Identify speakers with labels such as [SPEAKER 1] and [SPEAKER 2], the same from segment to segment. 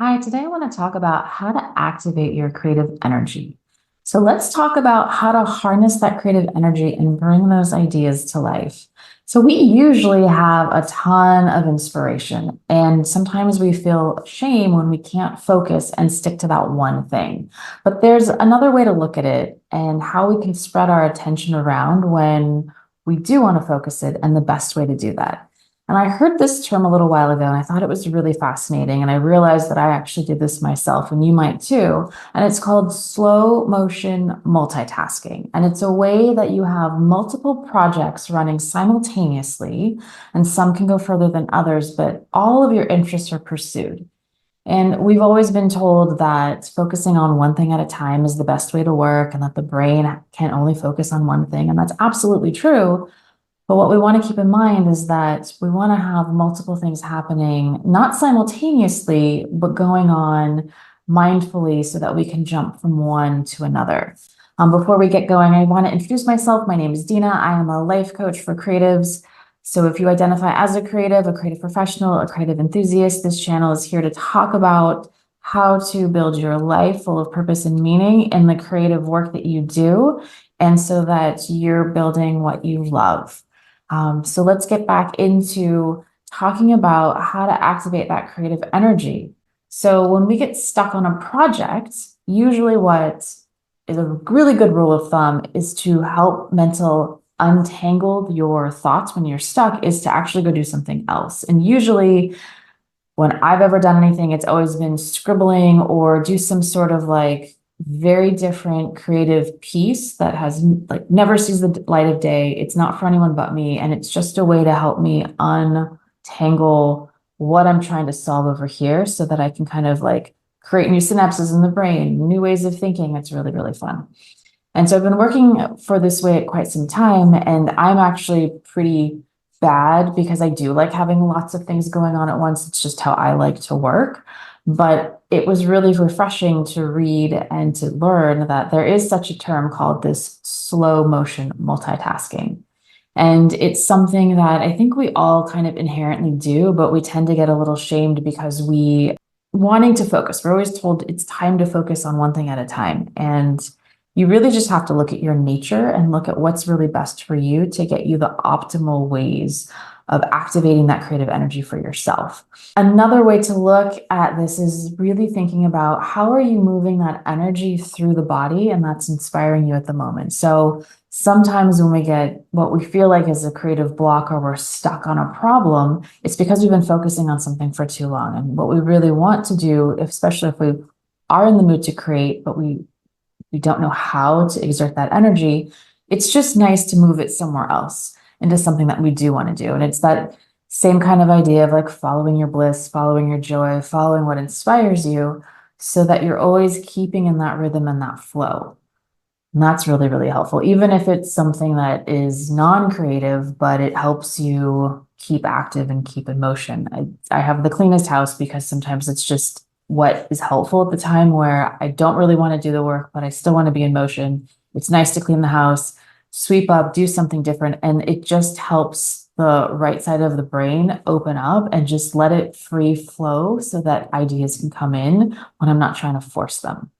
[SPEAKER 1] Hi, today I want to talk about how to activate your creative energy. So let's talk about how to harness that creative energy and bring those ideas to life. So we usually have a ton of inspiration, and sometimes we feel shame when we can't focus and stick to that one thing. But there's another way to look at it and how we can spread our attention around when we do want to focus it and the best way to do that. And I heard this term a little while ago, and I thought it was really fascinating. And I realized that I actually did this myself, and you might too. And it's called slow motion multitasking. And it's a way that you have multiple projects running simultaneously, and some can go further than others, but all of your interests are pursued. And we've always been told that focusing on one thing at a time is the best way to work, and that the brain can only focus on one thing. And that's absolutely true. But what we want to keep in mind is that we want to have multiple things happening, not simultaneously, but going on mindfully so that we can jump from one to another. Before we get going, I want to introduce myself. My name is Dena. I am a life coach for creatives. So if you identify as a creative professional, a creative enthusiast, this channel is here to talk about how to build your life full of purpose and meaning in the creative work that you do, and so that you're building what you love. So let's get back into talking about how to activate that creative energy. So when we get stuck on a project, usually what is a really good rule of thumb is to help mental untangle your thoughts when you're stuck is to actually go do something else. And usually when I've ever done anything, it's always been scribbling or do some sort of like very different creative piece that has like never sees the light of day. It's not for anyone but me. And it's just a way to help me untangle what I'm trying to solve over here so that I can kind of like create new synapses in the brain, new ways of thinking. It's really, really fun. And so I've been working for this way at quite some time, and I'm actually pretty bad because I do like having lots of things going on at once. It's just how I like to work. But it was really refreshing to read and to learn that there is such a term called this slow motion multitasking. And it's something that I think we all kind of inherently do, but we tend to get a little shamed because we wanting to focus. We're always told it's time to focus on one thing at a time. And you really just have to look at your nature and look at what's really best for you to get you the optimal ways of activating that creative energy for yourself. Another way to look at this is really thinking about how are you moving that energy through the body and that's inspiring you at the moment. So sometimes when we get what we feel like is a creative block or we're stuck on a problem, it's because we've been focusing on something for too long. And what we really want to do, especially if we are in the mood to create, but we don't know how to exert that energy, it's just nice to move it somewhere else into something that we do want to do. And it's that same kind of idea of like following your bliss, following your joy, following what inspires you so that you're always keeping in that rhythm and that flow. And that's really, really helpful, even if it's something that is non-creative, but it helps you keep active and keep in motion. I have the cleanest house because sometimes it's just what is helpful at the time where I don't really want to do the work, but I still want to be in motion. It's nice to clean the house, sweep up, do something different. And it just helps the right side of the brain open up and just let it free flow so that ideas can come in when I'm not trying to force them.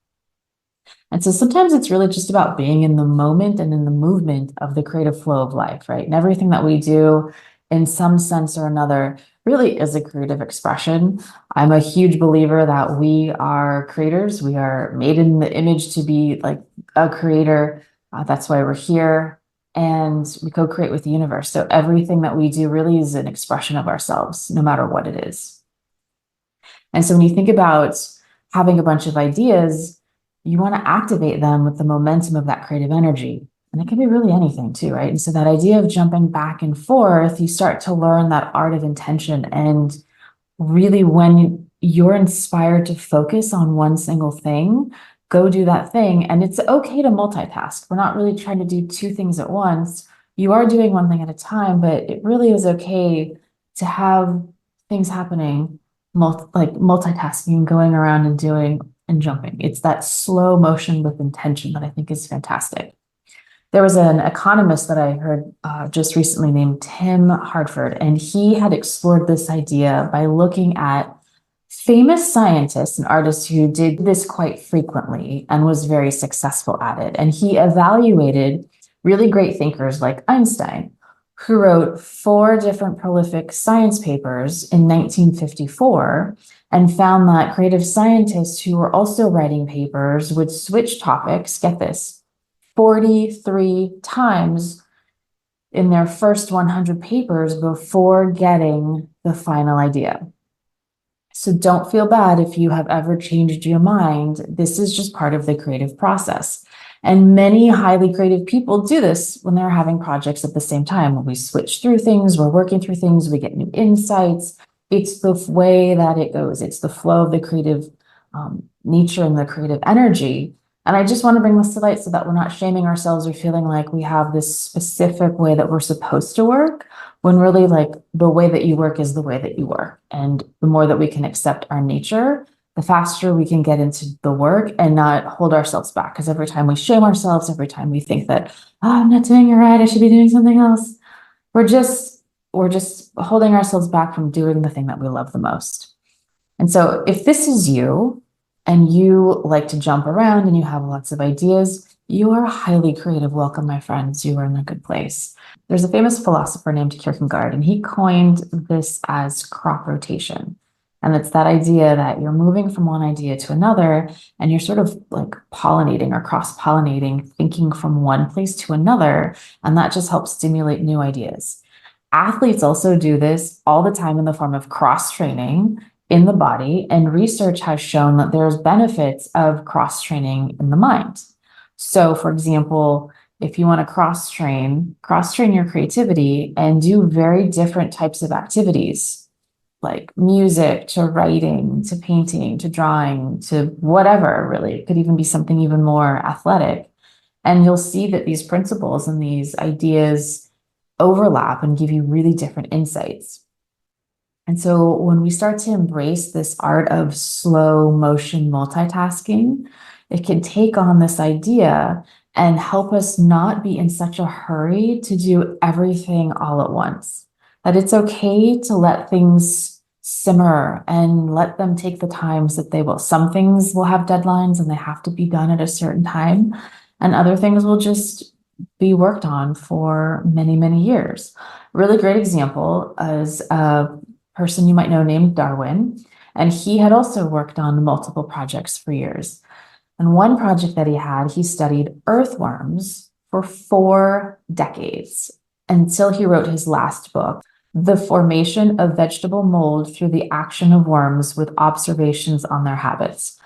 [SPEAKER 1] And so sometimes it's really just about being in the moment and in the movement of the creative flow of life, right? And everything that we do in some sense or another really is a creative expression. I'm a huge believer that we are creators. We are made in the image to be like a creator. That's why we're here. And we co-create with the universe. So everything that we do really is an expression of ourselves, no matter what it is. And so when you think about having a bunch of ideas, you want to activate them with the momentum of that creative energy. And it can be really anything too, right? And so that idea of jumping back and forth, you start to learn that art of intention. And really, when you're inspired to focus on one single thing, go do that thing. And it's okay to multitask. We're not really trying to do two things at once. You are doing one thing at a time, but it really is okay to have things happening, like multitasking, going around and doing and jumping. It's that slow motion with intention that I think is fantastic. There was an economist that I heard just recently named Tim Hartford, and he had explored this idea by looking at famous scientists and artists who did this quite frequently and was very successful at it. And he evaluated really great thinkers like Einstein, who wrote 4 different prolific science papers in 1954 and found that creative scientists who were also writing papers would switch topics, get this, 43 times in their first 100 papers before getting the final idea. So don't feel bad if you have ever changed your mind. This is just part of the creative process. And many highly creative people do this when they're having projects at the same time. When we switch through things, we're working through things, we get new insights. It's the way that it goes. It's the flow of the creative nature and the creative energy. And I just want to bring this to light so that we're not shaming ourselves or feeling like we have this specific way that we're supposed to work, when really like the way that you work is the way that you work. And the more that we can accept our nature, the faster we can get into the work and not hold ourselves back. Because every time we shame ourselves, every time we think that, oh, I'm not doing it right, I should be doing something else, we're just holding ourselves back from doing the thing that we love the most. And so if this is you and you like to jump around and you have lots of ideas, you are highly creative. Welcome, my friends. You are in a good place. There's a famous philosopher named Kierkegaard, and he coined this as crop rotation. And it's that idea that you're moving from one idea to another, and you're sort of like pollinating or cross-pollinating, thinking from one place to another, and that just helps stimulate new ideas. Athletes also do this all the time in the form of cross-training in the body, and research has shown that there's benefits of cross-training in the mind. So, for example, if you want to cross-train your creativity and do very different types of activities, like music to writing to painting to drawing to whatever, really. It could even be something even more athletic. And you'll see that these principles and these ideas overlap and give you really different insights. And so when we start to embrace this art of slow motion multitasking, it can take on this idea and help us not be in such a hurry to do everything all at once. That it's okay to let things simmer and let them take the times that they will. Some things will have deadlines and they have to be done at a certain time, and other things will just be worked on for many, many years. A really great example is a person you might know named Darwin, and he had also worked on multiple projects for years. And one project that he studied earthworms for 4 decades until he wrote his last book, The Formation of Vegetable Mold Through the Action of Worms with Observations on Their Habits.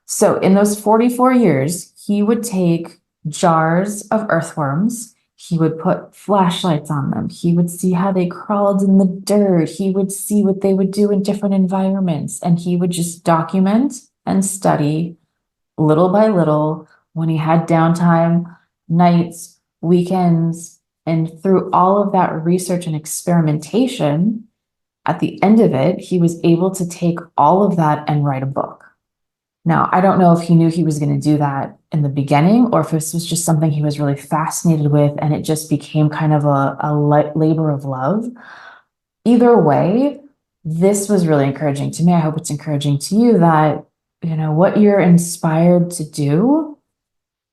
[SPEAKER 1] So in those 44 years, he would take jars of earthworms, he would put flashlights on them, he would see how they crawled in the dirt, he would see what they would do in different environments, and he would just document and study little by little when he had downtime, nights, weekends, and through all of that research and experimentation, at the end of it, he was able to take all of that and write a book. Now, I don't know if he knew he was going to do that in the beginning or if this was just something he was really fascinated with and it just became kind of a labor of love. Either way, this was really encouraging to me. I hope it's encouraging to you that, what you're inspired to do,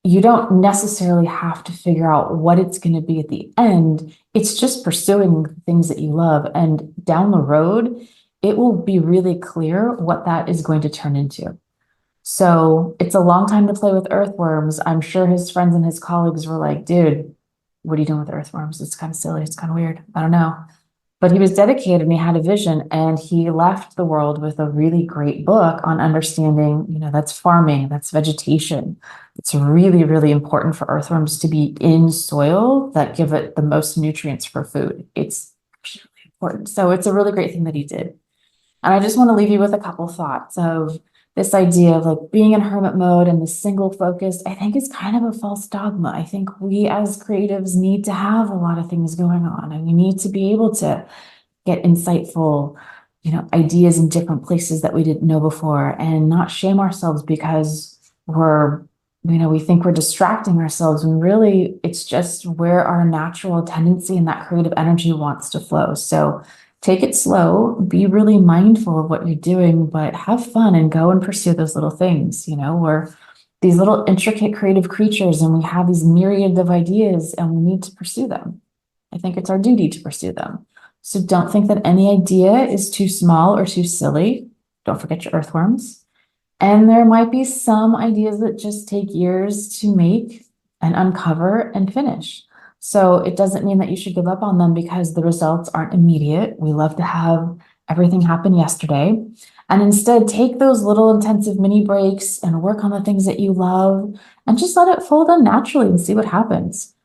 [SPEAKER 1] you don't necessarily have to figure out what it's going to be at the end. It's just pursuing things that you love. And down the road, it will be really clear what that is going to turn into. So it's a long time to play with earthworms. I'm sure his friends and his colleagues were like, dude, what are you doing with earthworms? It's kind of silly. It's kind of weird. I don't know. But he was dedicated and he had a vision, and he left the world with a really great book on understanding, that's farming, that's vegetation. It's really, really important for earthworms to be in soil that give it the most nutrients for food. It's really important. So it's a really great thing that he did. And I just want to leave you with a couple thoughts of this idea of like being in hermit mode and the single focus. I think is kind of a false dogma. I think we as creatives need to have a lot of things going on, and we need to be able to get insightful, ideas in different places that we didn't know before, and not shame ourselves because we think we're distracting ourselves when really it's just where our natural tendency and that creative energy wants to flow. So Take it slow, be really mindful of what you're doing, but have fun and go and pursue those little things. We're these little intricate creative creatures and we have these myriad of ideas and we need to pursue them. I think it's our duty to pursue them. So don't think that any idea is too small or too silly. Don't forget your earthworms. And there might be some ideas that just take years to make and uncover and finish. So it doesn't mean that you should give up on them because the results aren't immediate. We love to have everything happen yesterday. And instead, take those little intensive mini breaks and work on the things that you love and just let it fold in naturally and see what happens.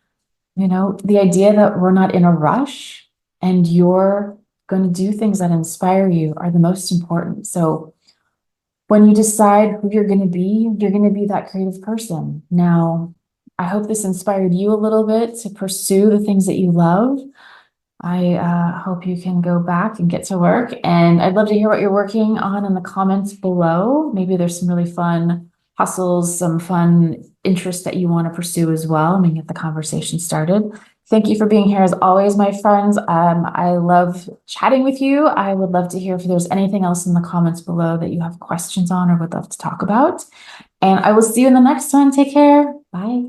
[SPEAKER 1] The idea that we're not in a rush and you're going to do things that inspire you are the most important. So when you decide who you're going to be that creative person. Now, I hope this inspired you a little bit to pursue the things that you love. I hope you can go back and get to work. And I'd love to hear what you're working on in the comments below. Maybe there's some really fun hustles, some fun interests that you want to pursue as well, and we can get the conversation started. Thank you for being here as always, my friends. I love chatting with you. I would love to hear if there's anything else in the comments below that you have questions on or would love to talk about. And I will see you in the next one. Take care. Bye.